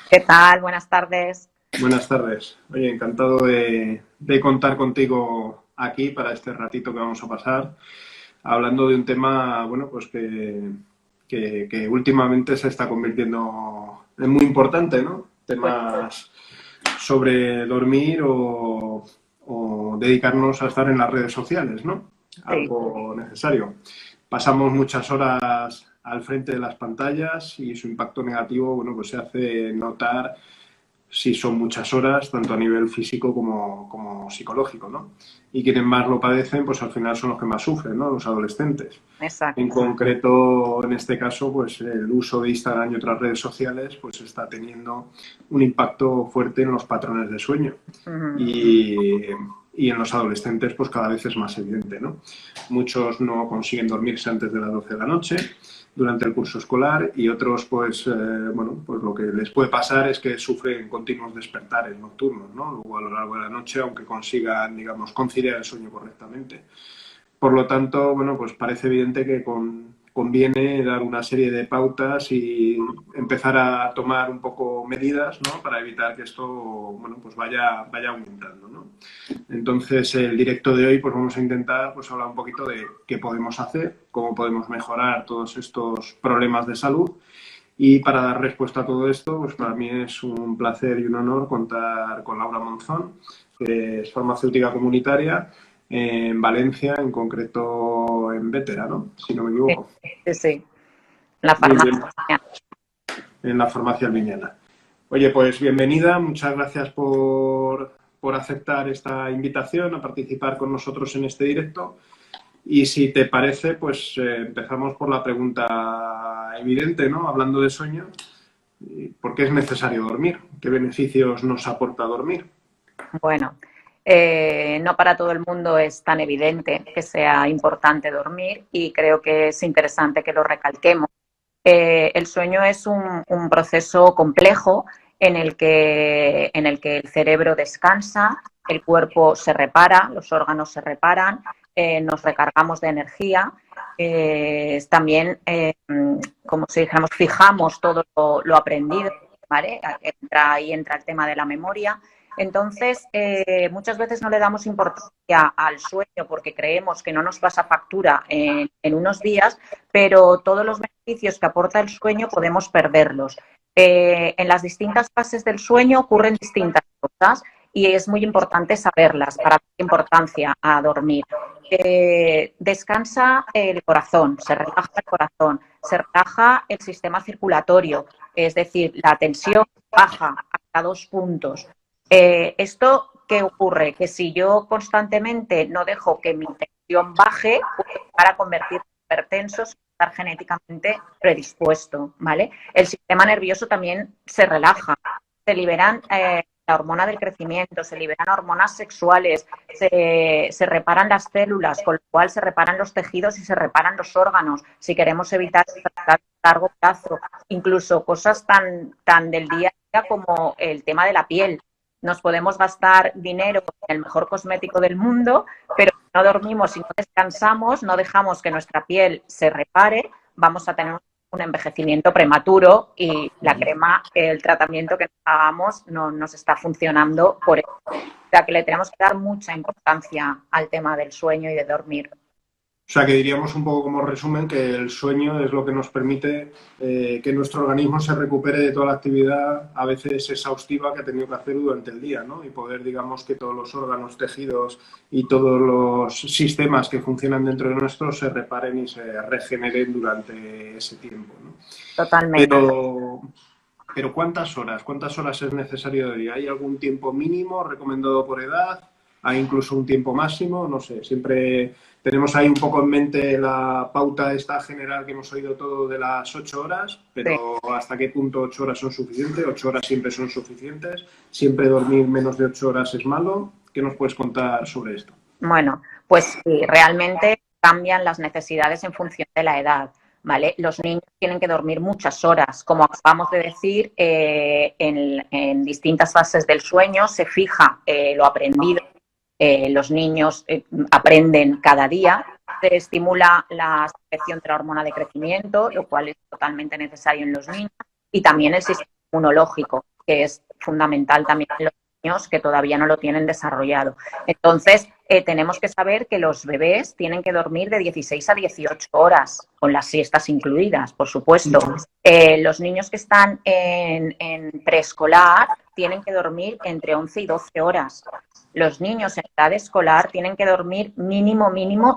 ¿Qué tal? Buenas tardes. Buenas tardes. Oye, encantado de contar contigo aquí para este ratito que vamos a pasar, hablando de un tema, bueno, pues que últimamente se está convirtiendo en muy importante, ¿no? Pues Temas sobre dormir o dedicarnos a estar en las redes sociales, ¿no? sí, Algo necesario. Pasamos muchas horas al frente de las pantallas y su impacto negativo, bueno, pues se hace notar si son muchas horas, tanto a nivel físico como psicológico, ¿no? Y quienes más lo padecen, pues al final son los que más sufren, ¿no? Los adolescentes. En exacto. concreto, en este caso, pues el uso de Instagram y otras redes sociales, pues está teniendo un impacto fuerte en los patrones de sueño. Ujú. Y en los adolescentes, pues cada vez es más evidente, ¿no? Muchos no consiguen dormirse antes de las 12 de la noche durante el curso escolar y otros, pues, bueno, pues lo que les puede pasar es que sufren continuos despertares nocturnos, ¿no? Luego a lo largo de la noche, aunque consigan, digamos, conciliar el sueño correctamente. Por lo tanto, bueno, pues parece evidente que conviene dar una serie de pautas y empezar a tomar un poco medidas, ¿no? Para evitar que esto, bueno, pues vaya aumentando, ¿no? Entonces, el directo de hoy, pues vamos a intentar, pues hablar un poquito de qué podemos hacer, cómo podemos mejorar todos estos problemas de salud. Y para dar respuesta a todo esto, pues para mí es un placer y un honor contar con Laura Monzón, que es farmacéutica comunitaria en Valencia, en concreto en Bétera, ¿no? Si no me Sí, equivoco. sí, sí. La Muy bien, farmacia. en la farmacia albiñana. Oye, pues bienvenida, muchas gracias por aceptar esta invitación a participar con nosotros en este directo. Y si te parece, pues empezamos por la pregunta evidente, ¿no? Hablando de sueño, ¿por qué es necesario dormir? ¿Qué beneficios nos aporta dormir? Bueno, no para todo el mundo es tan evidente que sea importante dormir y creo que es interesante que lo recalquemos. El sueño es un proceso complejo en el que el cerebro descansa, el cuerpo se repara, los órganos se reparan, nos recargamos de energía. También, como si dijéramos, fijamos todo lo aprendido, ¿vale? Ahí entra el tema de la memoria. Entonces, muchas veces no le damos importancia al sueño porque creemos que no nos pasa factura en unos días, pero todos los beneficios que aporta el sueño podemos perderlos. En las distintas fases del sueño ocurren distintas cosas y es muy importante saberlas para dar importancia a dormir. Descansa el corazón, se relaja el corazón, se relaja el sistema circulatorio, es decir, la tensión baja hasta 2 puntos. ¿Esto qué ocurre? Que si yo constantemente no dejo que mi tensión baje, puedo llegar a convertirme en hipertenso sin estar genéticamente predispuesto, ¿vale? El sistema nervioso también se relaja, se liberan la hormona del crecimiento, se liberan hormonas sexuales, se reparan las células, con lo cual se reparan los tejidos y se reparan los órganos. Si queremos evitar enfermedades a largo plazo, incluso cosas tan del día a día como el tema de la piel. Nos podemos gastar dinero en el mejor cosmético del mundo, pero si no dormimos y no descansamos, no dejamos que nuestra piel se repare, vamos a tener un envejecimiento prematuro y la crema, el tratamiento que nos hagamos no nos está funcionando por eso. O sea que le tenemos que dar mucha importancia al tema del sueño y de dormir. O sea, que diríamos un poco como resumen que el sueño es lo que nos permite que nuestro organismo se recupere de toda la actividad, a veces exhaustiva, que ha tenido que hacer durante el día, ¿no? Y poder, digamos, que todos los órganos, tejidos y todos los sistemas que funcionan dentro de nosotros se reparen y se regeneren durante ese tiempo, ¿no? Totalmente. Pero, pero ¿cuántas horas es necesario de día? ¿Hay algún tiempo mínimo recomendado por edad? ¿Hay incluso un tiempo máximo? No sé, siempre tenemos ahí un poco en mente la pauta esta general que hemos oído todo de las 8 horas, Sí. pero ¿hasta qué punto 8 horas son suficientes? ¿8 horas siempre son suficientes? ¿Siempre dormir menos de 8 horas es malo? ¿Qué nos puedes contar sobre esto? Bueno, pues sí, realmente cambian las necesidades en función de la edad, ¿vale? Los niños tienen que dormir muchas horas. Como acabamos de decir, en distintas fases del sueño se fija lo aprendido. Los niños aprenden cada día. Se estimula la secreción de la hormona de crecimiento, lo cual es totalmente necesario en los niños, y también el sistema inmunológico. que es fundamental también en los niños que todavía no lo tienen desarrollado. Entonces, tenemos que saber que los bebés tienen que dormir de 16 a 18 horas, con las siestas incluidas, por supuesto. Los niños que están en preescolar tienen que dormir entre 11 y 12 horas. Los niños en edad escolar tienen que dormir mínimo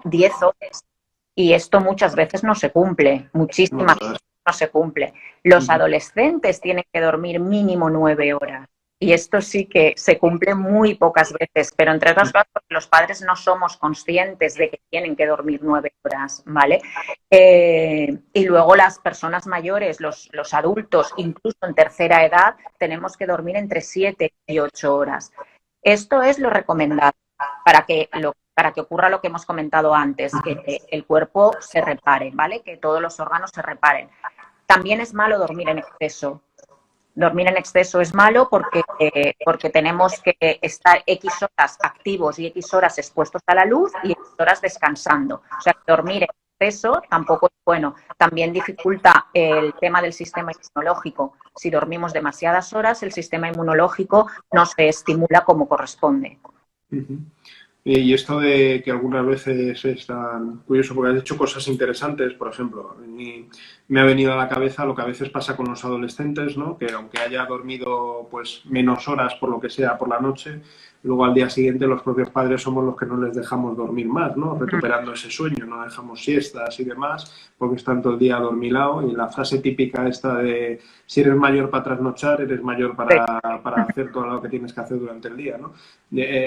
10 horas. Y esto muchas veces no se cumple, muchísimas veces no se cumple. Los adolescentes tienen que dormir mínimo 9 horas. Y esto sí que se cumple muy pocas veces, pero entre otras cosas porque los padres no somos conscientes de que tienen que dormir 9 horas, ¿vale? Y luego las personas mayores, los adultos, incluso en tercera edad, tenemos que dormir entre 7 y 8 horas. Esto es lo recomendado para que ocurra lo que hemos comentado antes, que el cuerpo se repare, ¿vale? Que todos los órganos se reparen. También es malo dormir en exceso. Dormir en exceso es malo porque tenemos que estar X horas activos y X horas expuestos a la luz y X horas descansando. O sea, dormir en exceso tampoco es bueno. También dificulta el tema del sistema inmunológico. Si dormimos demasiadas horas, el sistema inmunológico no se estimula como corresponde. Y esto de que algunas veces es tan curioso, porque has hecho cosas interesantes, por ejemplo, me ha venido a la cabeza lo que a veces pasa con los adolescentes, ¿no? Que aunque haya dormido pues menos horas por lo que sea por la noche, luego al día siguiente los propios padres somos los que no les dejamos dormir más, ¿no? Recuperando ese sueño, no dejamos siestas y demás, porque están todo el día adormilado. Y la frase típica esta de si eres mayor para trasnochar, eres mayor para hacer todo lo que tienes que hacer durante el día, ¿no?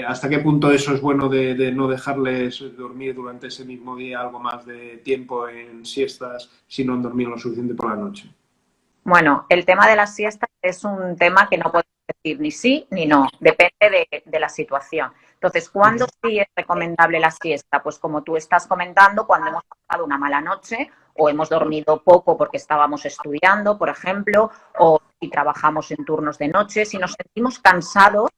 ¿Hasta qué punto eso es bueno de no dejarles dormir durante ese mismo día algo más de tiempo en siestas si no han dormido lo suficiente por la noche? Bueno, el tema de las siestas es un tema que no podemos decir ni sí ni no, depende de la situación. Entonces, ¿cuándo sí es recomendable la siesta? Pues como tú estás comentando, cuando hemos pasado una mala noche o hemos dormido poco porque estábamos estudiando, por ejemplo, o si trabajamos en turnos de noche, si nos sentimos cansados,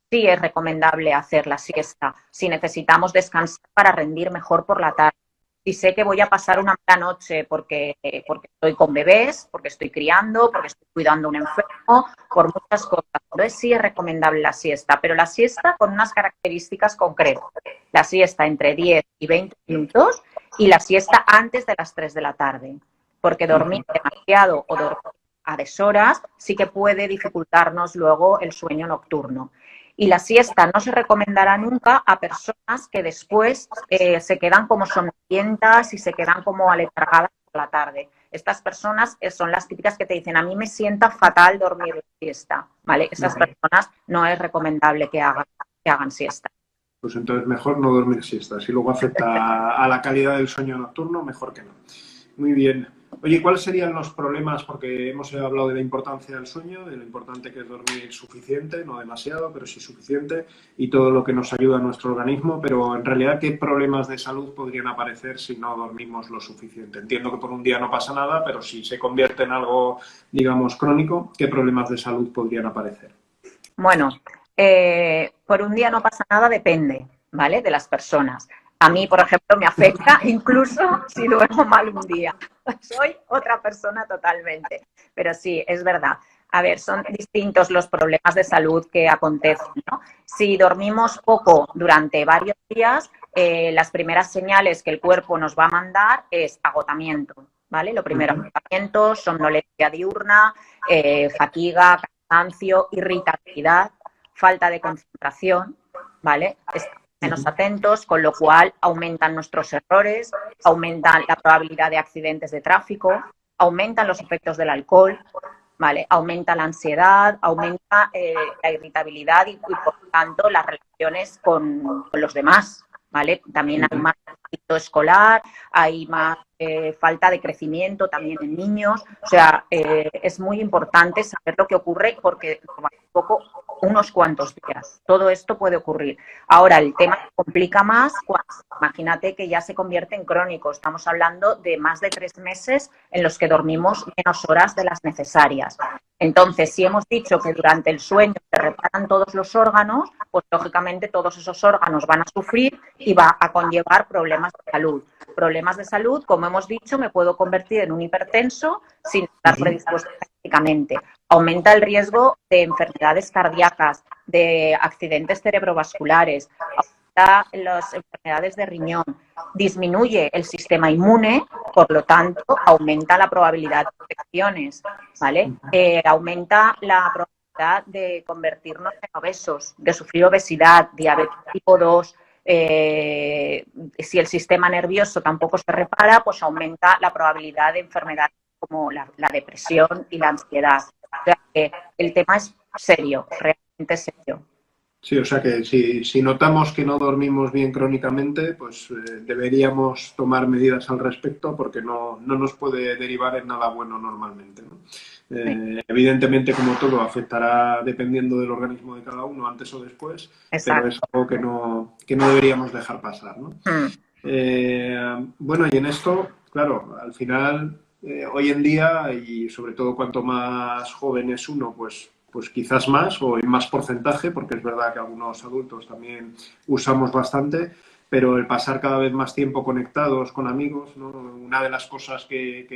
sí es recomendable hacer la siesta. Si necesitamos descansar para rendir mejor por la tarde. Si sé que voy a pasar una mala noche porque estoy con bebés, porque estoy criando, porque estoy cuidando a un enfermo, por muchas cosas. Entonces sí es recomendable la siesta, pero la siesta con unas características concretas. La siesta entre 10 y 20 minutos y la siesta antes de las 3 de la tarde. Porque dormir demasiado o dormir a deshoras sí que puede dificultarnos luego el sueño nocturno. Y la siesta no se recomendará nunca a personas que después se quedan como somnolientas y se quedan como aletargadas por la tarde. Estas personas son las típicas que te dicen, a mí me sienta fatal dormir la siesta, ¿vale? Esas personas no es recomendable que hagan siesta. Pues entonces mejor no dormir siesta. Si luego afecta a la calidad del sueño nocturno, mejor que no. Muy bien. Oye, ¿cuáles serían los problemas? Porque hemos hablado de la importancia del sueño, de lo importante que es dormir suficiente, no demasiado, pero sí suficiente, y todo lo que nos ayuda a nuestro organismo, pero en realidad, ¿qué problemas de salud podrían aparecer si no dormimos lo suficiente? Entiendo que por un día no pasa nada, pero si se convierte en algo, digamos, crónico, ¿qué problemas de salud podrían aparecer? Bueno, por un día no pasa nada, depende, ¿vale? De las personas. A mí, por ejemplo, me afecta incluso si duermo mal un día. Soy otra persona totalmente. Pero sí, es verdad. A ver, son distintos los problemas de salud que acontecen, ¿no? Si dormimos poco durante varios días, las primeras señales que el cuerpo nos va a mandar es agotamiento, ¿vale? Lo primero, agotamiento, somnolencia diurna, fatiga, cansancio, irritabilidad, falta de concentración, ¿vale? Menos atentos, con lo cual aumentan nuestros errores, aumentan la probabilidad de accidentes de tráfico, aumentan los efectos del alcohol, ¿vale? Aumenta la ansiedad, aumenta la irritabilidad y por tanto las relaciones con los demás, ¿vale? También hay más éxito escolar, hay más falta de crecimiento también en niños, o sea, es muy importante saber lo que ocurre porque poco unos cuantos días. Todo esto puede ocurrir. Ahora, el tema se complica más cuando, imagínate que ya se convierte en crónico. Estamos hablando de más de 3 meses en los que dormimos menos horas de las necesarias. Entonces, si hemos dicho que durante el sueño se reparan todos los órganos, pues lógicamente todos esos órganos van a sufrir y va a conllevar problemas de salud. Problemas de salud, como hemos dicho, me puedo convertir en un hipertenso sin estar predispuesto a drásticamente. Aumenta el riesgo de enfermedades cardíacas, de accidentes cerebrovasculares, aumenta las enfermedades de riñón, disminuye el sistema inmune, por lo tanto, aumenta la probabilidad de infecciones, ¿vale? Aumenta la probabilidad de convertirnos en obesos, de sufrir obesidad, diabetes tipo 2. Si el sistema nervioso tampoco se repara, pues aumenta la probabilidad de enfermedades como la depresión y la ansiedad. O sea que el tema es serio, realmente serio. Sí, o sea que si notamos que no dormimos bien crónicamente, pues deberíamos tomar medidas al respecto porque no nos puede derivar en nada bueno normalmente, ¿no? Evidentemente, como todo, afectará dependiendo del organismo de cada uno antes o después, Exacto. pero es algo que no deberíamos dejar pasar, ¿no? Bueno, y en esto, claro, al final, hoy en día, y sobre todo cuanto más joven es uno, pues quizás más o en más porcentaje, porque es verdad que algunos adultos también usamos bastante, pero el pasar cada vez más tiempo conectados con amigos, ¿no? Una de las cosas que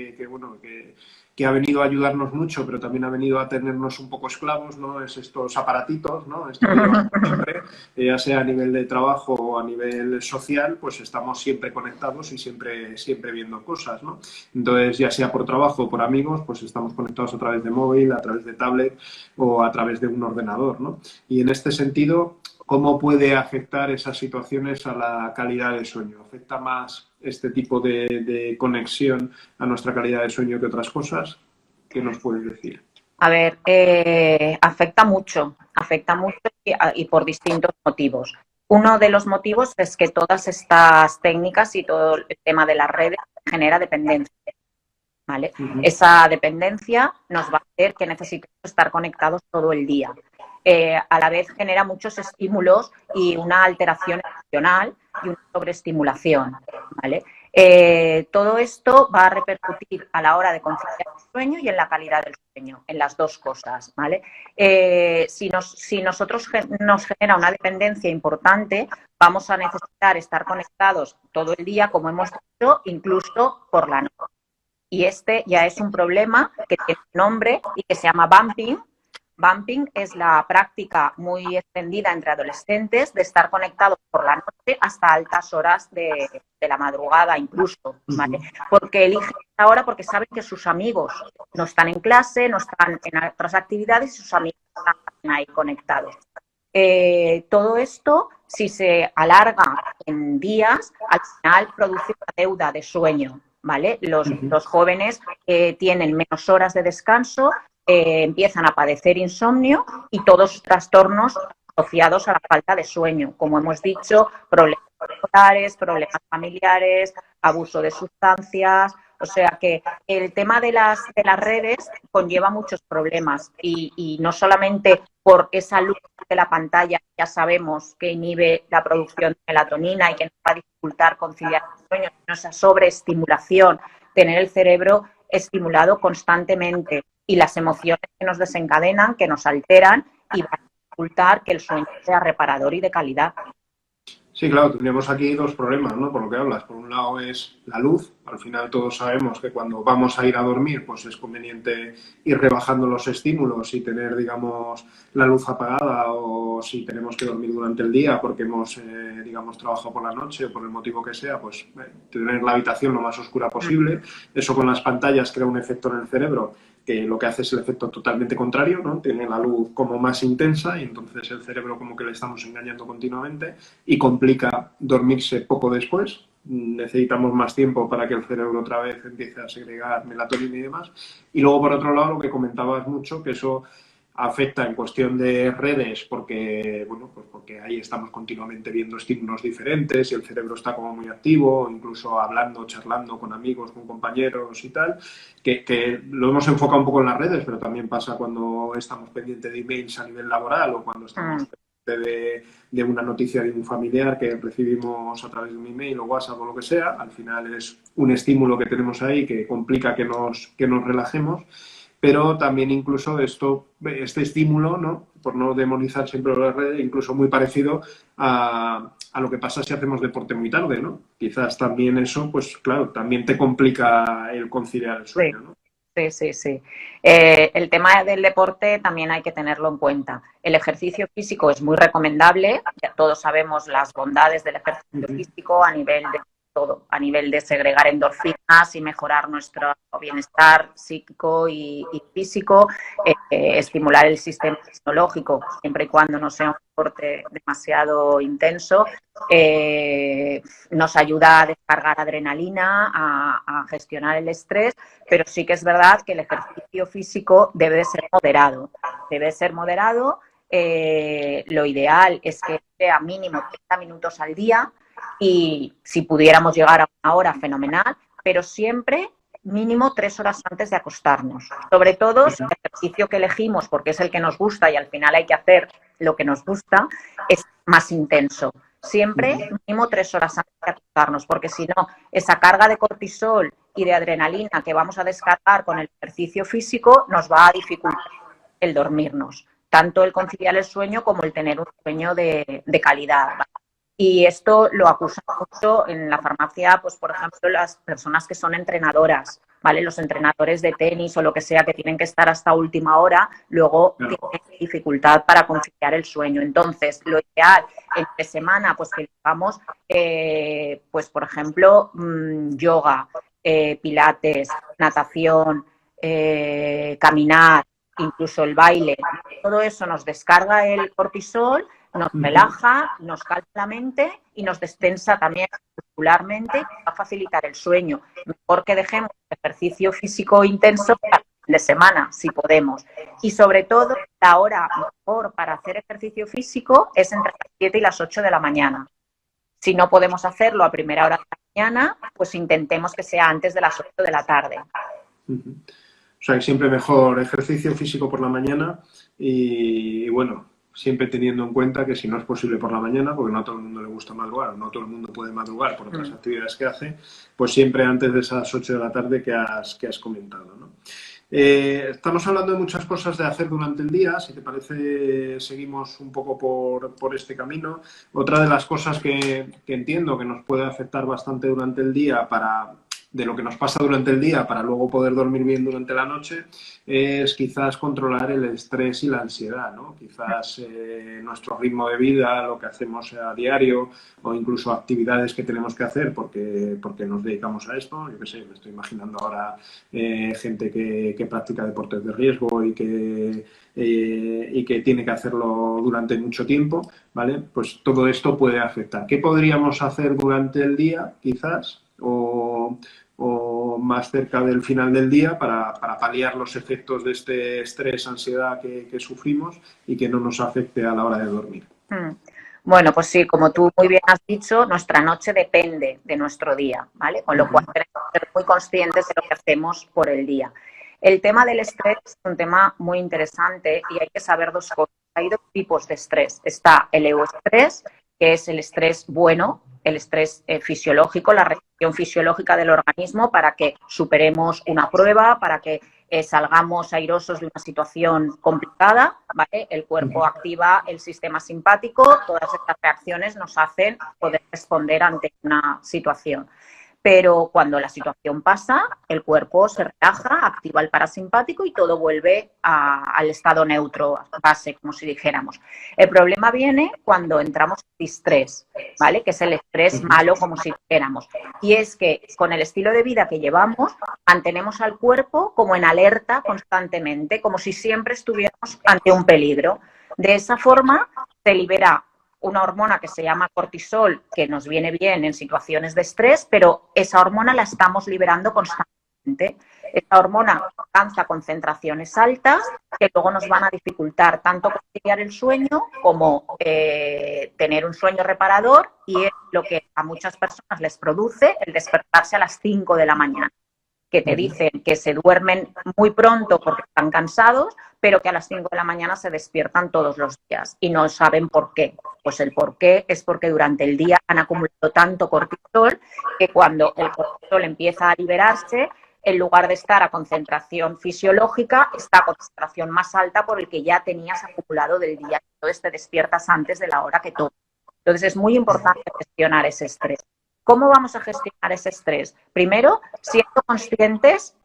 ha venido a ayudarnos mucho, pero también ha venido a tenernos un poco esclavos, ¿no? Es estos aparatitos, ¿no? Esto que llevamos siempre, ya sea a nivel de trabajo o a nivel social, pues estamos siempre conectados y siempre viendo cosas, ¿no? Entonces, ya sea por trabajo o por amigos, pues estamos conectados a través de móvil, a través de tablet o a través de un ordenador, ¿no? Y en este sentido, ¿cómo puede afectar esas situaciones a la calidad del sueño? ¿Afecta más este tipo de conexión a nuestra calidad de sueño que otras cosas? ¿Qué nos puedes decir? A ver, afecta mucho y por distintos motivos. Uno de los motivos es que todas estas técnicas y todo el tema de las redes genera dependencia, ¿vale? Esa dependencia nos va a hacer que necesitemos estar conectados todo el día. A la vez genera muchos estímulos y una alteración emocional y una sobreestimulación, ¿vale? Todo esto va a repercutir a la hora de conciliar el sueño y en la calidad del sueño, en las dos cosas, ¿vale? Si nosotros nos genera una dependencia importante, vamos a necesitar estar conectados todo el día, como hemos dicho, incluso por la noche. Y este ya es un problema que tiene un nombre y que se llama bumping. Bumping es la práctica muy extendida entre adolescentes de estar conectados por la noche hasta altas horas de la madrugada incluso, ¿vale? Porque eligen esta hora porque saben que sus amigos no están en clase, no están en otras actividades y sus amigos están ahí conectados. Todo esto, si se alarga en días, al final produce una deuda de sueño, ¿vale? Los jóvenes tienen menos horas de descanso, empiezan a padecer insomnio y todos los trastornos asociados a la falta de sueño, como hemos dicho, problemas escolares, problemas familiares, abuso de sustancias. O sea que el tema de las redes conlleva muchos problemas y no solamente por esa luz de la pantalla, ya sabemos que inhibe la producción de melatonina y que nos va a dificultar conciliar el sueño, sino esa sobreestimulación, tener el cerebro estimulado constantemente y las emociones que nos desencadenan, que nos alteran y van a dificultar que el sueño sea reparador y de calidad. Sí, claro, tendríamos aquí dos problemas, ¿no? Por lo que hablas. Por un lado es la luz. Al final todos sabemos que cuando vamos a ir a dormir, pues es conveniente ir rebajando los estímulos y tener, digamos, la luz apagada, o si tenemos que dormir durante el día porque hemos, digamos, trabajado por la noche o por el motivo que sea, pues tener la habitación lo más oscura posible. Eso con las pantallas crea un efecto en el cerebro que lo que hace es el efecto totalmente contrario, ¿no? Tiene la luz como más intensa y entonces el cerebro como que le estamos engañando continuamente y complica dormirse poco después. Necesitamos más tiempo para que el cerebro otra vez empiece a segregar melatonina y demás. Y luego, por otro lado, lo que comentabas mucho, que eso afecta en cuestión de redes porque, bueno, pues porque ahí estamos continuamente viendo estímulos diferentes y el cerebro está como muy activo, incluso hablando, charlando con amigos, con compañeros y tal, que lo hemos enfocado un poco en las redes, pero también pasa cuando estamos pendientes de emails a nivel laboral o cuando estamos pendientes de una noticia de un familiar que recibimos a través de un email o WhatsApp o lo que sea. Al final es un estímulo que tenemos ahí que complica que nos relajemos. Pero también incluso este estímulo, ¿no? Por no demonizar siempre las redes, incluso muy parecido a lo que pasa si hacemos deporte muy tarde, ¿no? Quizás también eso, pues claro, también te complica el conciliar el sueño, ¿no? Sí, sí, sí. El tema del deporte también hay que tenerlo en cuenta. El ejercicio físico es muy recomendable. Ya todos sabemos las bondades del ejercicio físico a nivel de todo, a nivel de segregar endorfinas y mejorar nuestro bienestar psíquico y físico, estimular el sistema inmunológico, siempre y cuando no sea un deporte demasiado intenso. Nos ayuda a descargar adrenalina, a gestionar el estrés, pero sí que es verdad que el ejercicio físico debe de ser moderado. Debe ser moderado. Lo ideal es que sea mínimo 30 minutos al día y si pudiéramos llegar a una hora, fenomenal, pero siempre mínimo 3 horas antes de acostarnos. Sobre todo si el ejercicio que elegimos, porque es el que nos gusta y al final hay que hacer lo que nos gusta, es más intenso. Siempre mínimo 3 horas antes de acostarnos, porque si no, esa carga de cortisol y de adrenalina que vamos a descargar con el ejercicio físico nos va a dificultar el dormirnos, tanto el conciliar el sueño como el tener un sueño de calidad, ¿vale? Y esto lo acusan mucho en la farmacia, pues por ejemplo, las personas que son entrenadoras, ¿vale? Los entrenadores de tenis o lo que sea que tienen que estar hasta última hora, luego tienen dificultad para conciliar el sueño. Entonces, lo ideal entre semana, pues que hagamos, pues por ejemplo, yoga, pilates, natación, caminar, incluso el baile. Todo eso nos descarga el cortisol, nos relaja, nos calma la mente y nos destensa también muscularmente y va a facilitar el sueño. Mejor que dejemos el ejercicio físico intenso para el fin de semana, si podemos. Y sobre todo, la hora mejor para hacer ejercicio físico es entre las 7 y las 8 de la mañana. Si no podemos hacerlo a primera hora de la mañana, pues intentemos que sea antes de las 8 de la tarde. O sea, que siempre mejor ejercicio físico por la mañana y bueno, siempre teniendo en cuenta que si no es posible por la mañana, porque no a todo el mundo le gusta madrugar, no todo el mundo puede madrugar por otras actividades que hace, pues siempre antes de esas 8 de la tarde que has comentado, ¿no? Estamos hablando de muchas cosas de hacer durante el día, si te parece seguimos un poco por este camino. Otra de las cosas que entiendo que nos puede afectar bastante durante el día de lo que nos pasa durante el día para luego poder dormir bien durante la noche es quizás controlar el estrés y la ansiedad, ¿no? Quizás nuestro ritmo de vida, lo que hacemos a diario o incluso actividades que tenemos que hacer porque nos dedicamos a esto. Yo qué sé, me estoy imaginando ahora gente que practica deportes de riesgo y que tiene que hacerlo durante mucho tiempo, ¿vale? Pues todo esto puede afectar. ¿Qué podríamos hacer durante el día, quizás? O más cerca del final del día para paliar los efectos de este estrés, ansiedad que sufrimos y que no nos afecte a la hora de dormir. Bueno, pues sí, como tú muy bien has dicho, nuestra noche depende de nuestro día, ¿vale? Con lo cual tenemos que ser muy conscientes de lo que hacemos por el día. El tema del estrés es un tema muy interesante y hay que saber dos cosas. Hay dos tipos de estrés. Está el euestrés, que es el estrés bueno, el estrés fisiológico, la reacción fisiológica del organismo para que superemos una prueba, para que salgamos airosos de una situación complicada, ¿vale? El cuerpo activa el sistema simpático, todas estas reacciones nos hacen poder responder ante una situación. Pero cuando la situación pasa, el cuerpo se relaja, activa el parasimpático y todo vuelve al estado neutro, a base, como si dijéramos. El problema viene cuando entramos en distrés, ¿vale? Que es el estrés malo, como si dijéramos. Y es que con el estilo de vida que llevamos, mantenemos al cuerpo como en alerta constantemente, como si siempre estuviéramos ante un peligro. De esa forma se libera una hormona que se llama cortisol, que nos viene bien en situaciones de estrés, pero esa hormona la estamos liberando constantemente. Esta hormona alcanza concentraciones altas que luego nos van a dificultar tanto conciliar el sueño como tener un sueño reparador, y es lo que a muchas personas les produce el despertarse a las 5 de la mañana, que te dicen que se duermen muy pronto porque están cansados, pero que a las 5 de la mañana se despiertan todos los días y no saben por qué. Pues el por qué es porque durante el día han acumulado tanto cortisol que cuando el cortisol empieza a liberarse, en lugar de estar a concentración fisiológica, está a concentración más alta por el que ya tenías acumulado del día. Entonces te despiertas antes de la hora que toca. Entonces es muy importante gestionar ese estrés. ¿Cómo vamos a gestionar ese estrés? Primero, siendo conscientes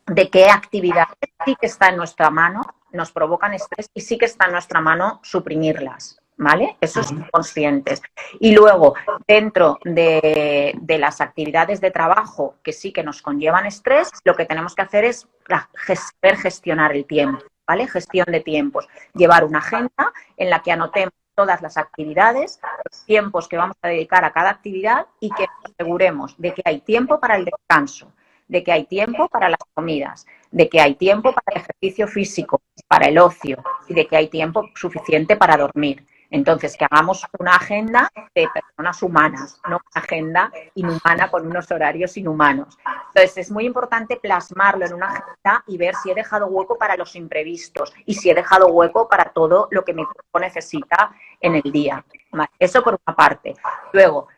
de qué actividades sí que está en nuestra mano, nos provocan estrés y sí que está en nuestra mano suprimirlas, ¿vale? Eso es conscientes. Y luego, dentro de las actividades de trabajo que sí que nos conllevan estrés, lo que tenemos que hacer es saber gestionar el tiempo, ¿vale? Gestión de tiempos. Llevar una agenda en la que anotemos todas las actividades, los tiempos que vamos a dedicar a cada actividad y que nos aseguremos de que hay tiempo para el descanso, de que hay tiempo para las comidas, de que hay tiempo para el ejercicio físico, para el ocio y de que hay tiempo suficiente para dormir. Entonces, que hagamos una agenda de personas humanas, no una agenda inhumana con unos horarios inhumanos. Entonces, es muy importante plasmarlo en una agenda y ver si he dejado hueco para los imprevistos y si he dejado hueco para todo lo que mi cuerpo necesita en el día. Eso por una parte. Luego,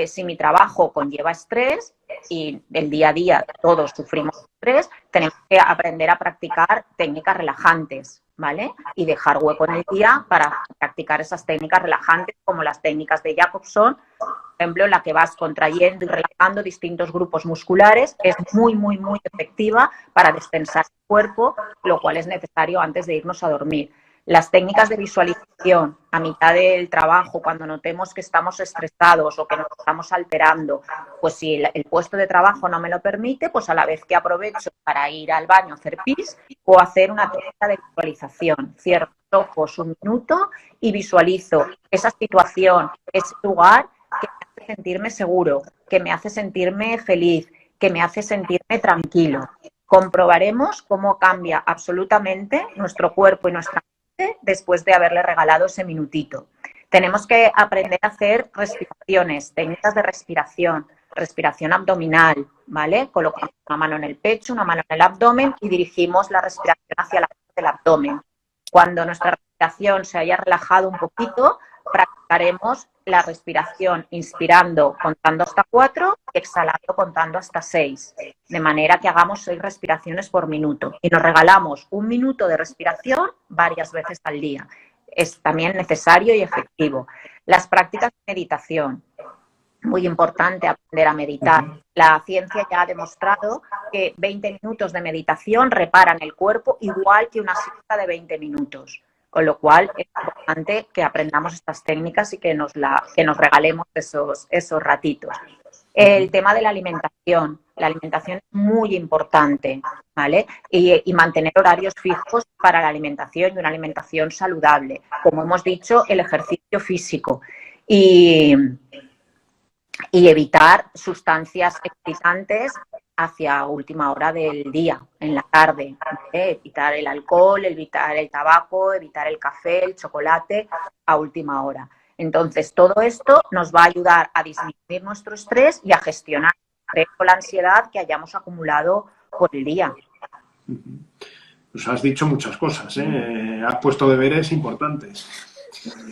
si mi trabajo conlleva estrés y el día a día todos sufrimos estrés, tenemos que aprender a practicar técnicas relajantes, ¿vale? Y dejar hueco en el día para practicar esas técnicas relajantes como las técnicas de Jacobson, por ejemplo, en la que vas contrayendo y relajando distintos grupos musculares. Es muy, muy, muy efectiva para destensar el cuerpo, lo cual es necesario antes de irnos a dormir. Las técnicas de visualización a mitad del trabajo, cuando notemos que estamos estresados o que nos estamos alterando, pues si el puesto de trabajo no me lo permite, pues a la vez que aprovecho para ir al baño a hacer pis o hacer una técnica de visualización. Cierro los ojos un minuto y visualizo esa situación, ese lugar que me hace sentirme seguro, que me hace sentirme feliz, que me hace sentirme tranquilo. Comprobaremos cómo cambia absolutamente nuestro cuerpo y nuestra después de haberle regalado ese minutito. Tenemos que aprender a hacer respiraciones, técnicas de respiración, respiración abdominal, ¿vale? Colocamos una mano en el pecho, una mano en el abdomen y dirigimos la respiración hacia la parte del abdomen. Cuando nuestra respiración se haya relajado un poquito, practicaremos la respiración inspirando contando hasta 4 y exhalando contando hasta 6, de manera que hagamos 6 respiraciones por minuto y nos regalamos un minuto de respiración varias veces al día. Es también necesario y efectivo. Las prácticas de meditación. Muy importante aprender a meditar. La ciencia ya ha demostrado que 20 minutos de meditación reparan el cuerpo igual que una siesta de 20 minutos. Con lo cual es importante que aprendamos estas técnicas y que nos regalemos esos ratitos. El tema de la alimentación. La alimentación es muy importante, ¿vale? Y mantener horarios fijos para la alimentación y una alimentación saludable. Como hemos dicho, el ejercicio físico. Y evitar sustancias excitantes hacia última hora del día, en la tarde. Evitar el alcohol, evitar el tabaco, evitar el café, el chocolate a última hora. Entonces, todo esto nos va a ayudar a disminuir nuestro estrés y a gestionar el estrés o la ansiedad que hayamos acumulado por el día. Pues has dicho muchas cosas, ¿eh? Has puesto deberes importantes.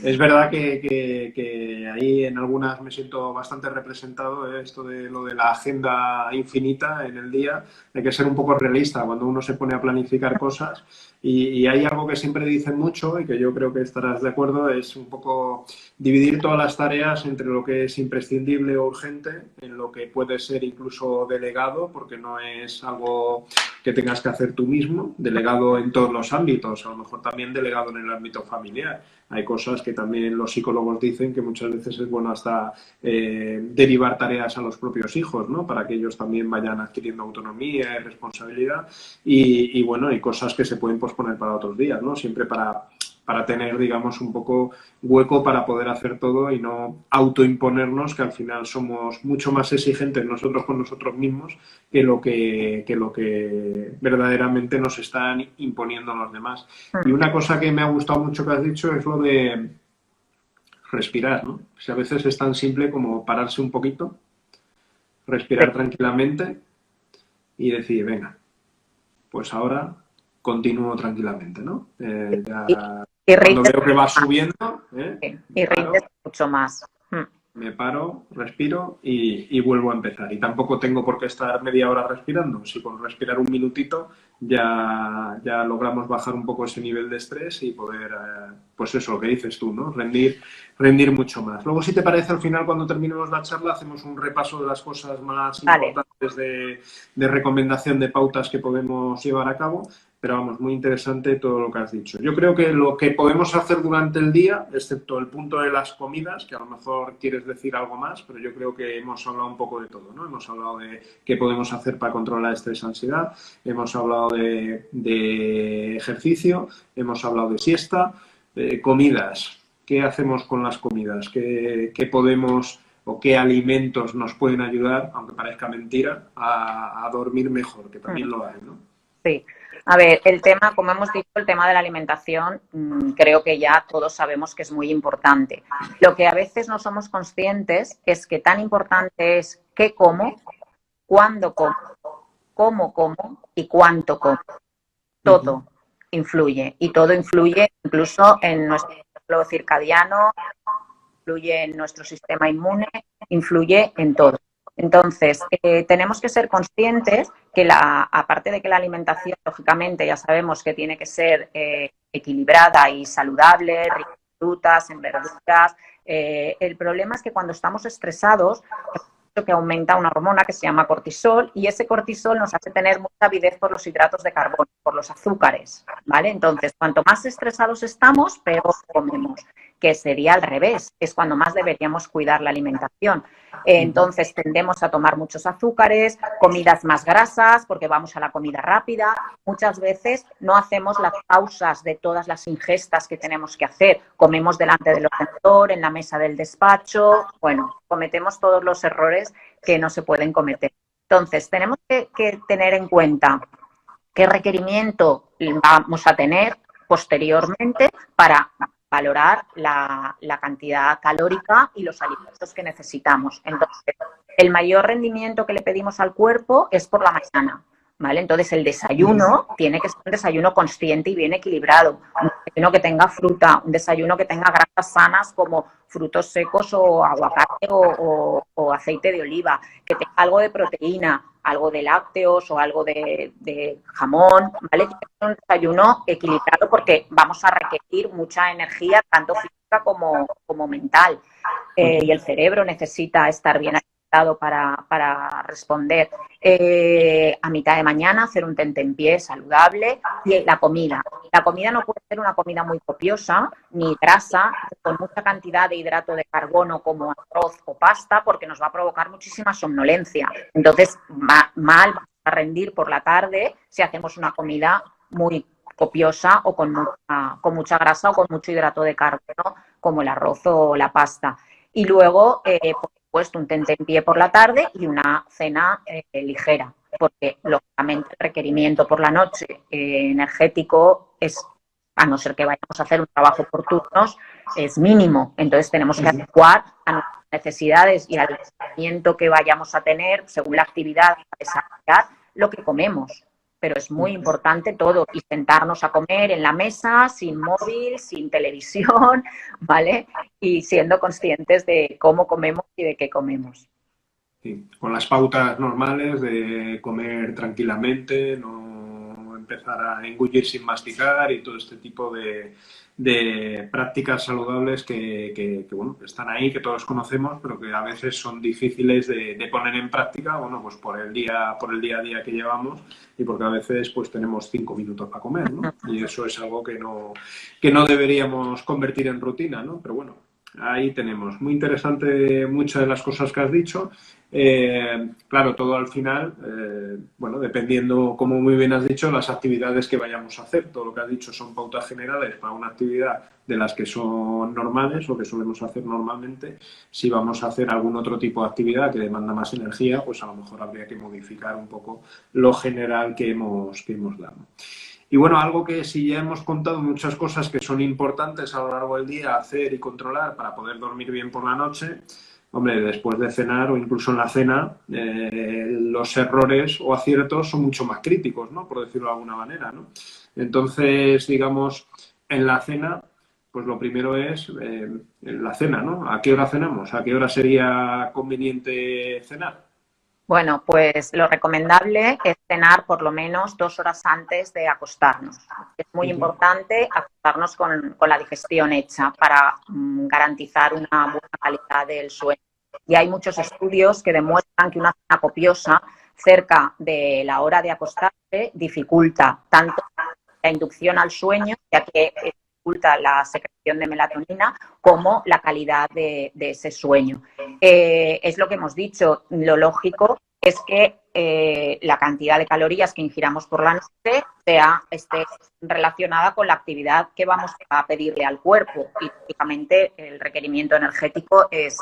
Es verdad que ahí en algunas me siento bastante representado, esto de lo de la agenda infinita en el día. Hay que ser un poco realista cuando uno se pone a planificar cosas y hay algo que siempre dicen mucho y que yo creo que estarás de acuerdo, es un poco dividir todas las tareas entre lo que es imprescindible o urgente, en lo que puede ser incluso delegado, porque no es algo que tengas que hacer tú mismo, delegado en todos los ámbitos, a lo mejor también delegado en el ámbito familiar. Hay cosas que también los psicólogos dicen que muchas veces es bueno hasta derivar tareas a los propios hijos, ¿no? Para que ellos también vayan adquiriendo autonomía y responsabilidad. Y bueno, hay cosas que se pueden posponer para otros días, ¿no? Siempre para tener, digamos, un poco hueco para poder hacer todo y no autoimponernos, que al final somos mucho más exigentes nosotros con nosotros mismos que lo que verdaderamente nos están imponiendo los demás. Y una cosa que me ha gustado mucho que has dicho es lo de respirar, ¿no? Si a veces es tan simple como pararse un poquito, respirar tranquilamente y decir, venga, pues ahora continúo tranquilamente, ¿no? Cuando veo que va subiendo... Y rindes mucho más. me paro, respiro y vuelvo a empezar. Y tampoco tengo por qué estar media hora respirando. Si con respirar un minutito ya logramos bajar un poco ese nivel de estrés y poder, pues eso, lo que dices tú, ¿no? Rendir mucho más. Luego, si te parece, al final, cuando terminemos la charla, hacemos un repaso de las cosas más importantes de recomendación de pautas que podemos llevar a cabo. Pero vamos, muy interesante todo lo que has dicho. Yo creo que lo que podemos hacer durante el día, excepto el punto de las comidas, que a lo mejor quieres decir algo más, pero yo creo que hemos hablado un poco de todo, ¿no? Hemos hablado de qué podemos hacer para controlar estrés, ansiedad, hemos hablado de ejercicio, hemos hablado de siesta, comidas. ¿Qué hacemos con las comidas? ¿Qué podemos o qué alimentos nos pueden ayudar, aunque parezca mentira, a dormir mejor? Que también lo hay, ¿no? Sí. A ver, el tema, como hemos dicho, el tema de la alimentación, creo que ya todos sabemos que es muy importante. Lo que a veces no somos conscientes es que tan importante es qué como, cuándo como, cómo como y cuánto como. Todo influye y todo influye incluso en nuestro ciclo circadiano, influye en nuestro sistema inmune, influye en todo. Entonces, tenemos que ser conscientes que aparte de que la alimentación, lógicamente, ya sabemos que tiene que ser equilibrada y saludable, rica en frutas, en verduras. El problema es que cuando estamos estresados, que aumenta una hormona que se llama cortisol y ese cortisol nos hace tener mucha avidez por los hidratos de carbono, por los azúcares, ¿vale? Entonces, cuanto más estresados estamos, peor comemos, que sería al revés, es cuando más deberíamos cuidar la alimentación. Entonces, tendemos a tomar muchos azúcares, comidas más grasas, porque vamos a la comida rápida. Muchas veces no hacemos las pausas de todas las ingestas que tenemos que hacer. Comemos delante del ordenador, en la mesa del despacho. Bueno, cometemos todos los errores que no se pueden cometer. Entonces, tenemos que tener en cuenta qué requerimiento vamos a tener posteriormente para valorar la cantidad calórica y los alimentos que necesitamos. Entonces, el mayor rendimiento que le pedimos al cuerpo es por la mañana, ¿vale? Entonces, el desayuno tiene que ser un desayuno consciente y bien equilibrado. Un desayuno que tenga fruta, un desayuno que tenga grasas sanas como frutos secos o aguacate o aceite de oliva, que tenga algo de proteína, algo de lácteos o algo de jamón, ¿vale? Tiene que ser un desayuno equilibrado porque vamos a requerir mucha energía, tanto física como mental. Y el cerebro necesita estar bien alimentado para responder. A mitad de mañana hacer un tentempié saludable y la comida. La comida no puede ser una comida muy copiosa, ni grasa, con mucha cantidad de hidrato de carbono como arroz o pasta, porque nos va a provocar muchísima somnolencia. Entonces, mal vamos a rendir por la tarde si hacemos una comida muy copiosa o con mucha grasa o con mucho hidrato de carbono, como el arroz o la pasta. Y luego, por supuesto, un tentempié por la tarde y una cena ligera, porque lógicamente el requerimiento por la noche energético es, a no ser que vayamos a hacer un trabajo por turnos, es mínimo. Entonces tenemos que adecuar a nuestras necesidades y al requerimiento que vayamos a tener según la actividad a desarrollar lo que comemos. Pero es muy importante todo y sentarnos a comer en la mesa, sin móvil, sin televisión, ¿vale? Y siendo conscientes de cómo comemos y de qué comemos. Sí, con las pautas normales de comer tranquilamente, no empezar a engullir sin masticar y todo este tipo de prácticas saludables que bueno, están ahí, que todos conocemos, pero que a veces son difíciles de poner en práctica, bueno, pues por el día a día que llevamos y porque a veces pues tenemos 5 minutos para comer, ¿no? Y eso es algo que no deberíamos convertir en rutina, ¿no? Pero bueno, ahí tenemos. Muy interesante muchas de las cosas que has dicho. Claro, todo al final, bueno, dependiendo, como muy bien has dicho, las actividades que vayamos a hacer. Todo lo que has dicho son pautas generales para una actividad de las que son normales o que solemos hacer normalmente. Si vamos a hacer algún otro tipo de actividad que demanda más energía, pues a lo mejor habría que modificar un poco lo general que hemos dado. Y bueno, algo que sí ya hemos contado muchas cosas que son importantes a lo largo del día hacer y controlar para poder dormir bien por la noche. Hombre, después de cenar o incluso en la cena, los errores o aciertos son mucho más críticos, ¿no? Por decirlo de alguna manera, ¿no? Entonces, digamos, en la cena pues lo primero es la cena, ¿no? ¿A qué hora cenamos? ¿A qué hora sería conveniente cenar? Bueno, pues lo recomendable es cenar por lo menos 2 horas antes de acostarnos. Es muy importante acostarnos con la digestión hecha para garantizar una buena calidad del sueño. Y hay muchos estudios que demuestran que una cena copiosa cerca de la hora de acostarse dificulta tanto la inducción al sueño, ya que dificulta la secreción de melatonina, como la calidad de ese sueño. Es lo que hemos dicho, lo lógico es que la cantidad de calorías que ingiramos por la noche esté relacionada con la actividad que vamos a pedirle al cuerpo, y lógicamente el requerimiento energético es,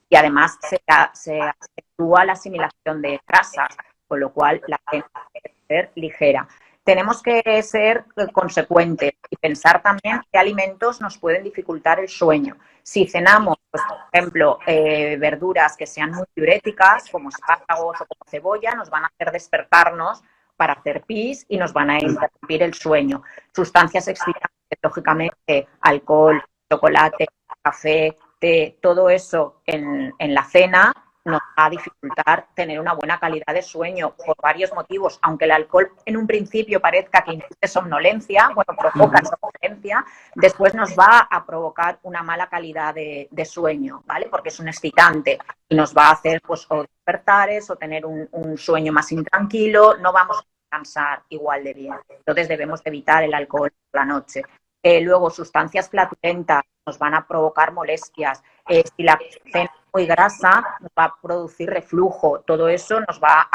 y además se acentúa la asimilación de grasas, con lo cual la cena debe ser ligera. Tenemos que ser consecuentes y pensar también qué alimentos nos pueden dificultar el sueño. Si cenamos, pues, por ejemplo, verduras que sean muy diuréticas, como espárragos o como cebolla, nos van a hacer despertarnos para hacer pis y nos van a interrumpir el sueño. Sustancias excitantes, lógicamente, alcohol, chocolate, café, té, todo eso en la cena nos va a dificultar tener una buena calidad de sueño por varios motivos. Aunque el alcohol en un principio parezca que induce somnolencia, bueno, provoca somnolencia, después nos va a provocar una mala calidad de sueño, ¿vale? Porque es un excitante y nos va a hacer, pues, o despertares o tener un sueño más intranquilo, no vamos a descansar igual de bien. Entonces debemos evitar el alcohol por la noche. Luego, sustancias flatulentas nos van a provocar molestias. Si la cena es muy grasa, nos va a producir reflujo. Todo eso nos va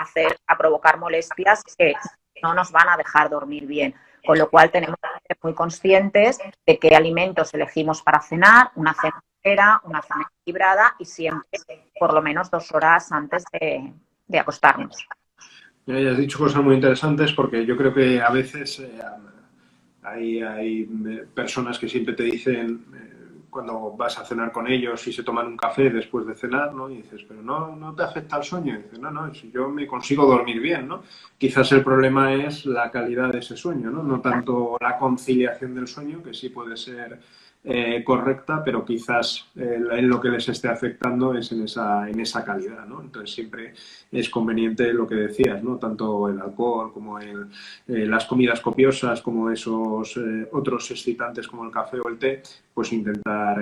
a provocar molestias que no nos van a dejar dormir bien. Con lo cual tenemos que ser muy conscientes de qué alimentos elegimos para cenar, una cena ligera, una cena equilibrada, y siempre por lo menos 2 horas antes de acostarnos. Ya has dicho cosas muy interesantes, porque yo creo que a veces hay personas que siempre te dicen, cuando vas a cenar con ellos y se toman un café después de cenar, ¿no? Y dices, pero no te afecta el sueño. Y dices, no, si yo me consigo dormir bien, ¿no? Quizás el problema es la calidad de ese sueño, ¿no? No tanto la conciliación del sueño, que sí puede ser correcta, pero quizás en lo que les esté afectando es en esa calidad, ¿no? Entonces siempre es conveniente lo que decías, ¿no? Tanto el alcohol como las comidas copiosas, como esos otros excitantes como el café o el té, pues intentar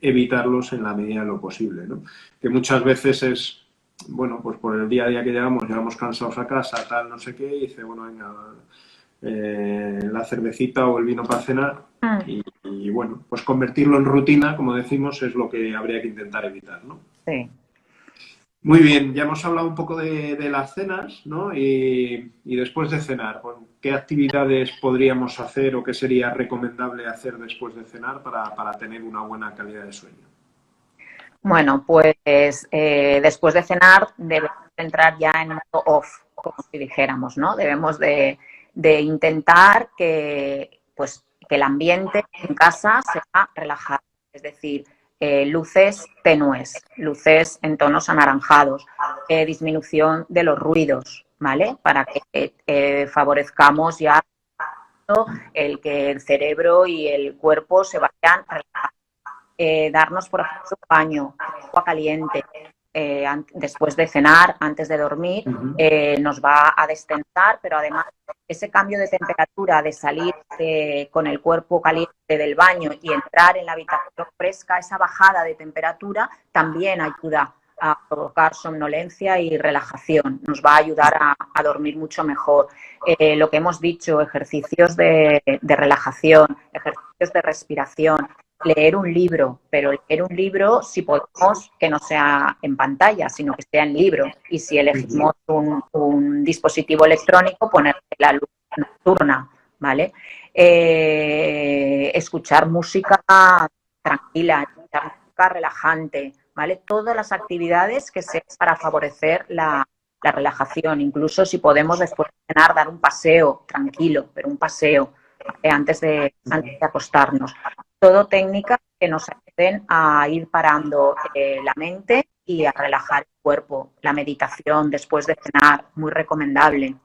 evitarlos en la medida de lo posible, ¿no? Que muchas veces es, bueno, pues por el día a día que llegamos cansados a casa, tal, no sé qué, y dice, bueno, venga, la cervecita o el vino para cenar, y bueno, pues convertirlo en rutina, como decimos, es lo que habría que intentar evitar, ¿no? Sí. Muy bien, ya hemos hablado un poco de las cenas, ¿no? Y después de cenar, bueno, ¿qué actividades podríamos hacer o qué sería recomendable hacer después de cenar para tener una buena calidad de sueño? Bueno, pues después de cenar debemos entrar ya en modo off, como si dijéramos, ¿no? Debemos de intentar que el ambiente en casa sea relajado, es decir, luces tenues, luces en tonos anaranjados, disminución de los ruidos, ¿vale? Para que favorezcamos ya el que el cerebro y el cuerpo se vayan relajando. Darnos, por ejemplo, un baño, agua caliente, después de cenar, antes de dormir, nos va a destensar, pero además ese cambio de temperatura, de salir con el cuerpo caliente del baño y entrar en la habitación fresca, esa bajada de temperatura también ayuda a provocar somnolencia y relajación. Nos va a ayudar a dormir mucho mejor. Lo que hemos dicho, ejercicios de relajación, ejercicios de respiración, leer un libro, pero leer un libro, si podemos, que no sea en pantalla, sino que sea en libro. Y si elegimos un dispositivo electrónico, ponerle la luz nocturna, ¿vale? Escuchar música tranquila, escuchar música relajante, ¿vale? Todas las actividades que sean para favorecer la relajación. Incluso si podemos después de cenar dar un paseo tranquilo, pero un paseo antes de acostarnos. Todo técnicas que nos ayuden a ir parando la mente y a relajar el cuerpo. La meditación después de cenar, muy recomendable.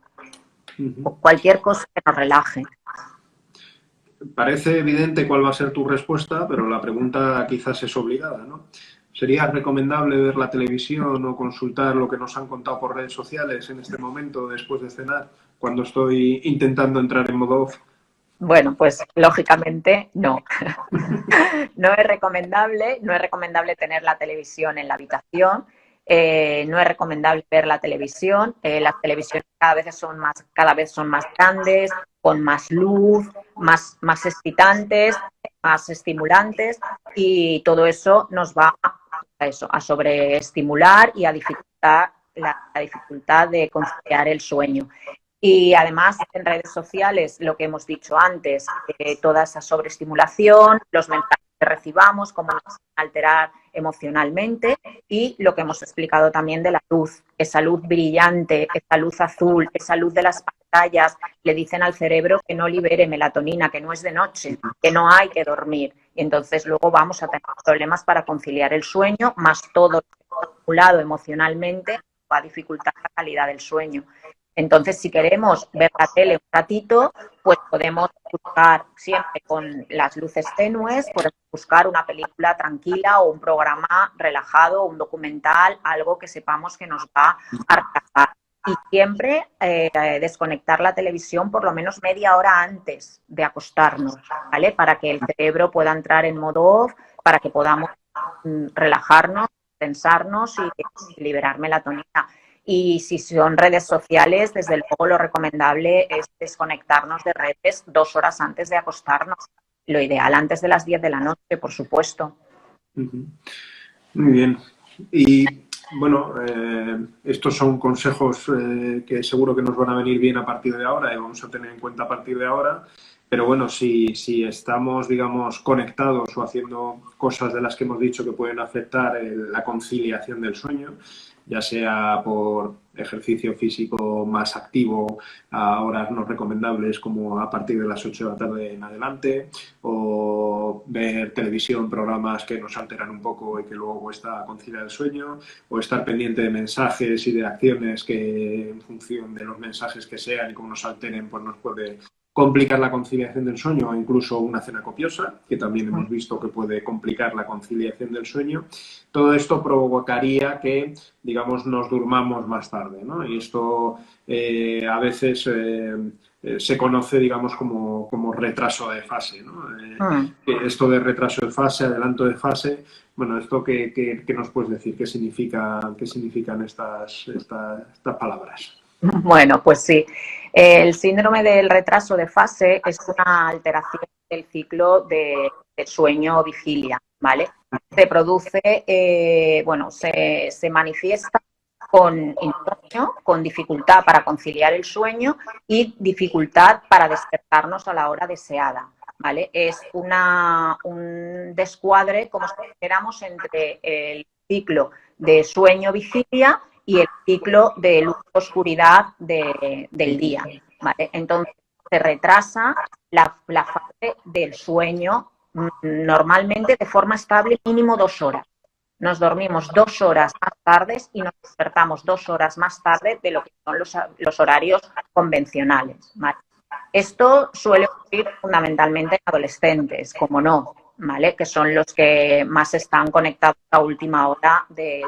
Cualquier cosa que nos relaje. parece evidente cuál va a ser tu respuesta, pero la pregunta quizás es obligada, ¿no? ¿Sería recomendable ver la televisión o consultar lo que nos han contado por redes sociales en este momento después de cenar, cuando estoy intentando entrar en modo off? Bueno, pues lógicamente no. No es recomendable tener la televisión en la habitación, no es recomendable ver la televisión. Las televisiones cada vez son más grandes, con más luz, más excitantes, más estimulantes, y todo eso nos va a sobreestimular y a dificultar la dificultad de conciliar el sueño. Y además en redes sociales, lo que hemos dicho antes, toda esa sobreestimulación, los mensajes que recibamos, cómo nos van a alterar emocionalmente, y lo que hemos explicado también de la luz, esa luz brillante, esa luz azul, esa luz de las pantallas, le dicen al cerebro que no libere melatonina, que no es de noche, que no hay que dormir. Y entonces luego vamos a tener problemas para conciliar el sueño, más todo lo que está acumulado emocionalmente va a dificultar la calidad del sueño. Entonces, si queremos ver la tele un ratito, pues podemos buscar siempre con las luces tenues, podemos buscar una película tranquila o un programa relajado, un documental, algo que sepamos que nos va a relajar. Y siempre desconectar la televisión por lo menos media hora antes de acostarnos, ¿vale? Para que el cerebro pueda entrar en modo off, para que podamos relajarnos, tensarnos y liberar melatonina. Y si son redes sociales, desde luego lo recomendable es desconectarnos de redes 2 horas antes de acostarnos. Lo ideal antes de las 10 de la noche, por supuesto. Muy bien. Y bueno, estos son consejos que seguro que nos van a venir bien a partir de ahora y vamos a tener en cuenta a partir de ahora. Pero bueno, si estamos, digamos, conectados o haciendo cosas de las que hemos dicho que pueden afectar la conciliación del sueño, ya sea por ejercicio físico más activo a horas no recomendables como a partir de las 8 de la tarde en adelante, o ver televisión, programas que nos alteran un poco y que luego cuesta conciliar el sueño, o estar pendiente de mensajes y de acciones que en función de los mensajes que sean y cómo nos alteren, pues nos puede complicar la conciliación del sueño, o incluso una cena copiosa, que también hemos visto que puede complicar la conciliación del sueño. Todo esto provocaría que, digamos, nos durmamos más tarde, ¿no? Y esto a veces se conoce, digamos, como retraso de fase, ¿no? Esto de retraso de fase, adelanto de fase, bueno, ¿esto qué nos puedes decir? ¿Qué significan estas palabras? Bueno, pues sí. El síndrome del retraso de fase es una alteración del ciclo de sueño-vigilia, ¿vale? Se produce, se manifiesta con insomnio, con dificultad para conciliar el sueño y dificultad para despertarnos a la hora deseada, ¿vale? Es un descuadre, como si dijéramos, entre el ciclo de sueño-vigilia y el ciclo de luz-oscuridad del día, ¿vale? Entonces, se retrasa la fase del sueño normalmente de forma estable mínimo 2 horas. Nos dormimos 2 horas más tarde y nos despertamos 2 horas más tarde de lo que son los horarios convencionales, ¿vale? Esto suele ocurrir fundamentalmente en adolescentes, como no, ¿vale? Que son los que más están conectados a última hora del.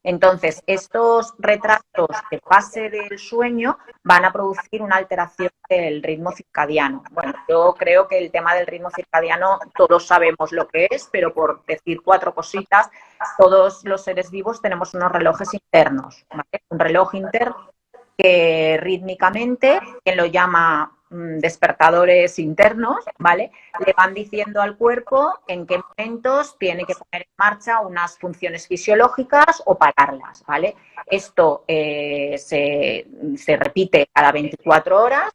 Entonces, estos retrasos de fase del sueño van a producir una alteración del ritmo circadiano. Bueno, yo creo que el tema del ritmo circadiano todos sabemos lo que es, pero por decir 4 cositas, todos los seres vivos tenemos unos relojes internos, ¿vale? Un reloj interno que rítmicamente, quien lo llama despertadores internos, ¿vale? Le van diciendo al cuerpo en qué momentos tiene que poner en marcha unas funciones fisiológicas o pararlas, ¿vale? Esto se repite cada 24 horas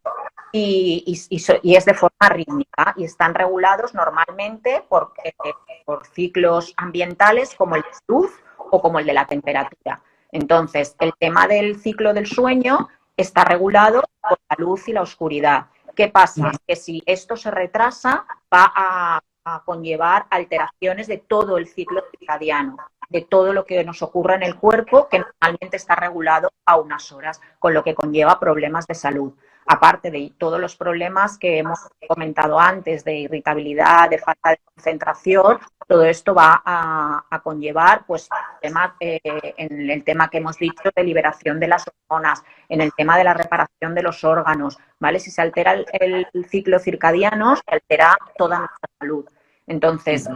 y es de forma rítmica y están regulados normalmente por ciclos ambientales como el de luz o como el de la temperatura. Entonces, el tema del ciclo del sueño está regulado por la luz y la oscuridad. ¿Qué pasa? Que si esto se retrasa, va a conllevar alteraciones de todo el ciclo circadiano, de todo lo que nos ocurre en el cuerpo, que normalmente está regulado a unas horas, con lo que conlleva problemas de salud. aparte de todos los problemas que hemos comentado antes, de irritabilidad, de falta de concentración, todo esto va a conllevar, pues, en el tema que hemos dicho de liberación de las hormonas, en el tema de la reparación de los órganos, ¿vale? Si se altera el ciclo circadiano, se altera toda nuestra salud. Entonces,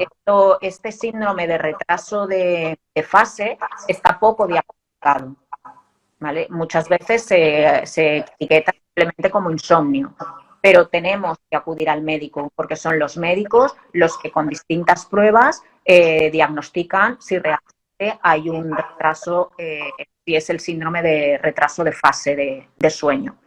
este síndrome de retraso de fase está poco diagnosticado, ¿vale? Muchas veces se etiqueta simplemente como insomnio, pero tenemos que acudir al médico porque son los médicos los que con distintas pruebas diagnostican si realmente hay un retraso, si es el síndrome de retraso de fase de sueño.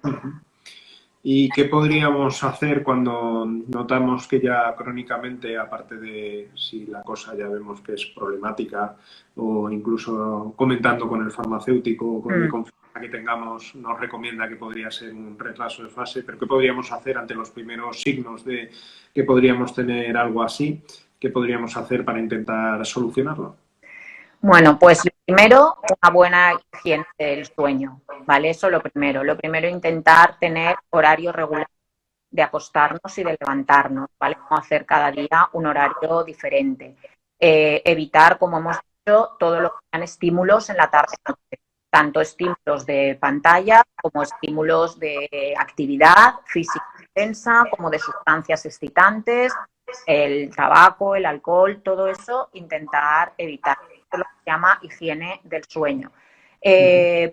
¿Y qué podríamos hacer cuando notamos que ya crónicamente, aparte de si la cosa ya vemos que es problemática o incluso comentando con el farmacéutico o con el confianza que tengamos, nos recomienda que podría ser un retraso de fase, pero qué podríamos hacer ante los primeros signos de que podríamos tener algo así? ¿Qué podríamos hacer para intentar solucionarlo? Bueno, pues lo primero, una buena higiene del sueño, ¿vale? Eso lo primero. Lo primero, intentar tener horario regular de acostarnos y de levantarnos, ¿vale? No hacer cada día un horario diferente. Evitar, como hemos dicho, todo lo que sean estímulos en la tarde-noche, tanto estímulos de pantalla como estímulos de actividad física intensa, como de sustancias excitantes, el tabaco, el alcohol, todo eso, intentar evitar. Lo que se llama higiene del sueño.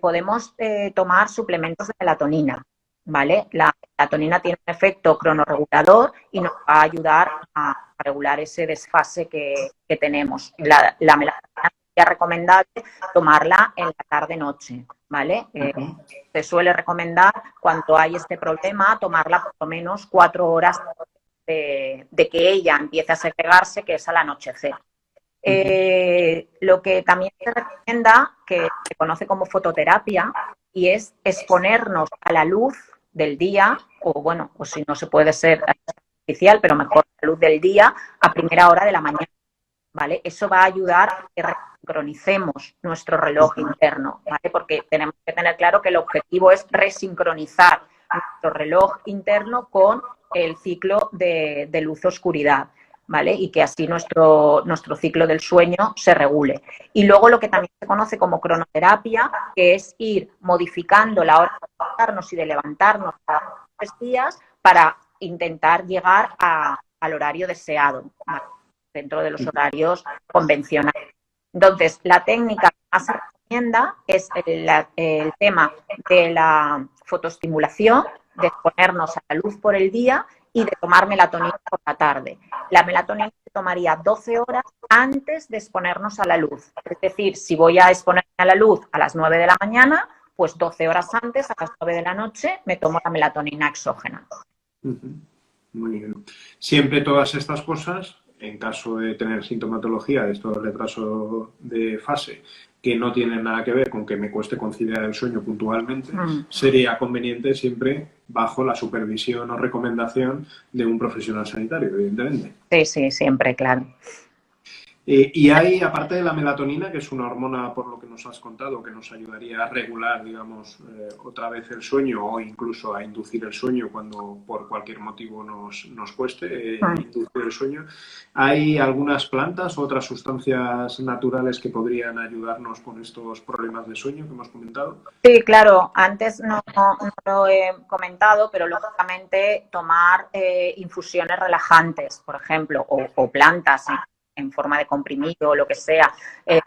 Podemos tomar suplementos de melatonina, ¿vale? La melatonina tiene un efecto cronorregulador y nos va a ayudar a regular ese desfase que tenemos. La melatonina sería recomendable tomarla en la tarde-noche, ¿vale? Se suele recomendar, cuando hay este problema, tomarla por lo menos 4 horas de que ella empiece a segregarse, que es al anochecer. Lo que también se recomienda, que se conoce como fototerapia, y es exponernos a la luz del día, o bueno, o si no se puede ser artificial, pero mejor la luz del día, a primera hora de la mañana, ¿vale? Eso va a ayudar a que resincronicemos nuestro reloj interno, ¿vale? Porque tenemos que tener claro que el objetivo es resincronizar nuestro reloj interno con el ciclo de luz-oscuridad, ¿vale? Y que así nuestro ciclo del sueño se regule. Y luego lo que también se conoce como cronoterapia, que es ir modificando la hora de acostarnos y de levantarnos cada 3 días para intentar llegar al horario deseado, ¿vale? Dentro de los horarios convencionales. Entonces, la técnica que más se recomienda es el tema de la fotoestimulación, de exponernos a la luz por el día y de tomar melatonina por la tarde. La melatonina se tomaría 12 horas antes de exponernos a la luz. Es decir, si voy a exponerme a la luz a las 9 de la mañana, pues 12 horas antes, a las 9 de la noche, me tomo la melatonina exógena. Muy bien. Siempre todas estas cosas, en caso de tener sintomatología de estos retrasos de fase que no tienen nada que ver con que me cueste conciliar el sueño puntualmente, sería conveniente siempre bajo la supervisión o recomendación de un profesional sanitario, evidentemente. Sí, siempre, claro. Y hay, aparte de la melatonina, que es una hormona, por lo que nos has contado, que nos ayudaría a regular, digamos, otra vez el sueño o incluso a inducir el sueño cuando por cualquier motivo nos cueste inducir el sueño. ¿Hay algunas plantas o otras sustancias naturales que podrían ayudarnos con estos problemas de sueño que hemos comentado? Sí, claro. Antes no lo he comentado, pero lógicamente tomar infusiones relajantes, por ejemplo, o plantas en forma de comprimido o lo que sea.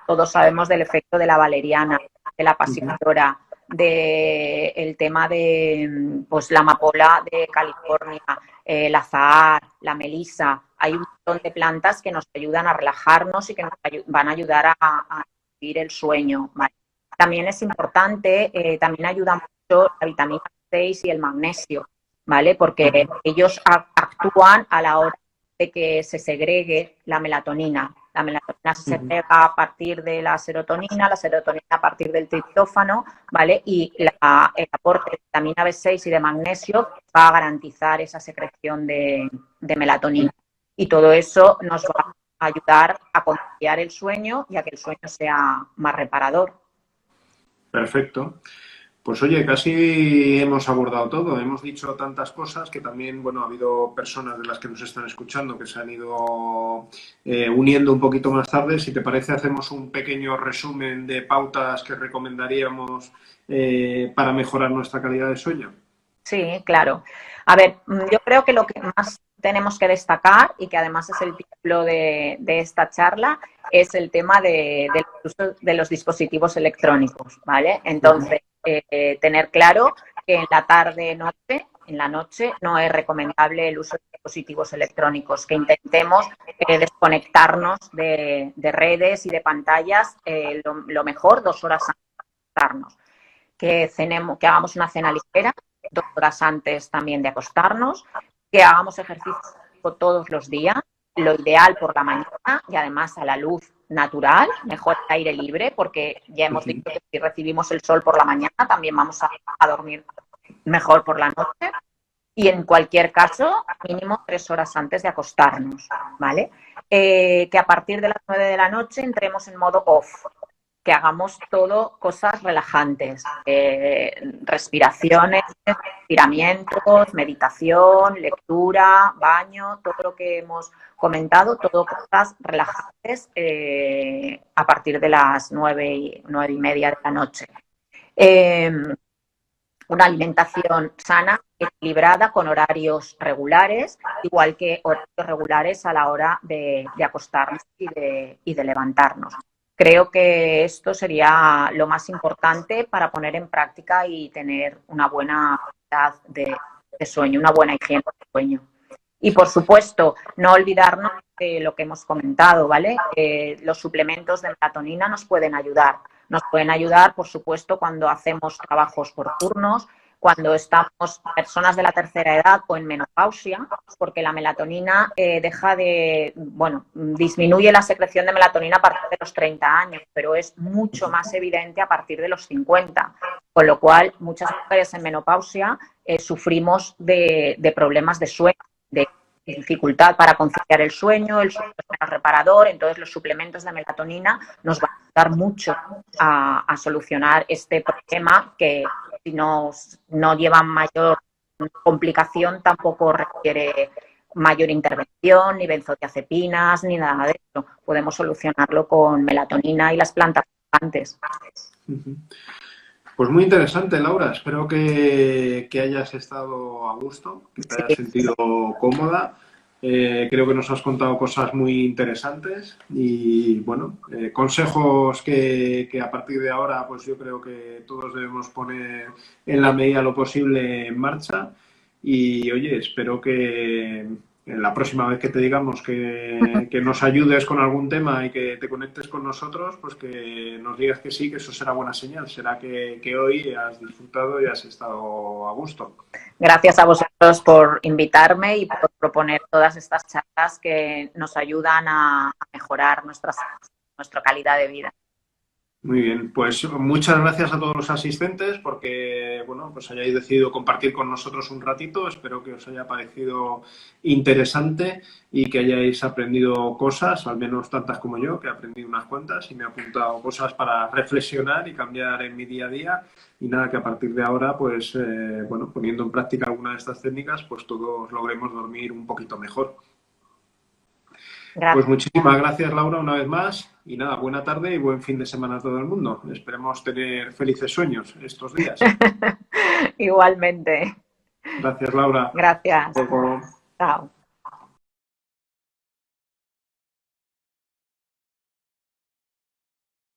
Todos sabemos del efecto de la valeriana, de la pasiflora, del tema de pues la amapola de California, el azahar, la melisa. Hay un montón de plantas que nos ayudan a relajarnos y que nos van a ayudar a inducir el sueño, ¿vale? También es importante, también ayuda mucho la vitamina 6 y el magnesio, ¿vale? Porque ellos actúan a la hora de que se segregue la melatonina. La melatonina se segrega a partir de la serotonina a partir del triptófano, ¿vale? Y el aporte de vitamina B6 y de magnesio va a garantizar esa secreción de melatonina. Y todo eso nos va a ayudar a conciliar el sueño y a que el sueño sea más reparador. Perfecto. Pues oye, casi hemos abordado todo, hemos dicho tantas cosas que también, bueno, ha habido personas de las que nos están escuchando que se han ido uniendo un poquito más tarde. Si te parece, hacemos un pequeño resumen de pautas que recomendaríamos para mejorar nuestra calidad de sueño. Sí, claro. A ver, yo creo que lo que más tenemos que destacar y que además es el título de esta charla es el tema del uso de los dispositivos electrónicos, ¿vale? Entonces, tener claro que en la tarde-noche, en la noche, no es recomendable el uso de dispositivos electrónicos, que intentemos desconectarnos de redes y de pantallas lo mejor 2 horas antes de acostarnos. Que hagamos una cena ligera 2 horas antes también de acostarnos, que hagamos ejercicio todos los días, lo ideal por la mañana y además a la luz natural, mejor al aire libre, porque ya hemos dicho que si recibimos el sol por la mañana también vamos a dormir mejor por la noche. Y en cualquier caso, mínimo 3 horas antes de acostarnos, ¿vale? Que a partir de las 9 de la noche entremos en modo off, que hagamos todo cosas relajantes, respiraciones, estiramientos, meditación, lectura, baño, todo lo que hemos comentado, todo cosas relajantes a partir de las 9:30 de la noche. Una alimentación sana, equilibrada, con horarios regulares, igual que horarios regulares a la hora de acostarnos y de levantarnos. Creo que esto sería lo más importante para poner en práctica y tener una buena calidad de sueño, una buena higiene de sueño. Y, por supuesto, no olvidarnos de lo que hemos comentado, ¿vale? Los suplementos de melatonina nos pueden ayudar. Nos pueden ayudar, por supuesto, cuando hacemos trabajos por turnos, cuando estamos personas de la tercera edad o en menopausia, porque la melatonina disminuye la secreción de melatonina a partir de los 30 años, pero es mucho más evidente a partir de los 50, con lo cual muchas mujeres en menopausia sufrimos de problemas de sueño, de dificultad para conciliar el sueño es menos reparador, entonces los suplementos de melatonina nos van a ayudar mucho a solucionar este problema que si no lleva mayor complicación tampoco requiere mayor intervención, ni benzodiazepinas, ni nada de eso. Podemos solucionarlo con melatonina y las plantas antes. Pues muy interesante, Laura. Espero que hayas estado a gusto, que te hayas sentido cómoda. Creo que nos has contado cosas muy interesantes y, bueno, consejos que a partir de ahora, pues yo creo que todos debemos poner en la medida de lo posible en marcha. Y, oye, espero que la próxima vez que te digamos que nos ayudes con algún tema y que te conectes con nosotros, pues que nos digas que sí, que eso será buena señal. Será que hoy has disfrutado y has estado a gusto. Gracias a vosotros por invitarme y por proponer todas estas charlas que nos ayudan a mejorar nuestra calidad de vida. Muy bien, pues muchas gracias a todos los asistentes porque, bueno, pues hayáis decidido compartir con nosotros un ratito. Espero que os haya parecido interesante y que hayáis aprendido cosas, al menos tantas como yo, que he aprendido unas cuantas y me he apuntado cosas para reflexionar y cambiar en mi día a día. Y nada, que a partir de ahora, pues, bueno, poniendo en práctica alguna de estas técnicas, pues todos logremos dormir un poquito mejor. Gracias. Pues muchísimas gracias, Laura, una vez más. Y nada, buena tarde y buen fin de semana a todo el mundo. Esperemos tener felices sueños estos días. Igualmente. Gracias, Laura. Gracias. Chao.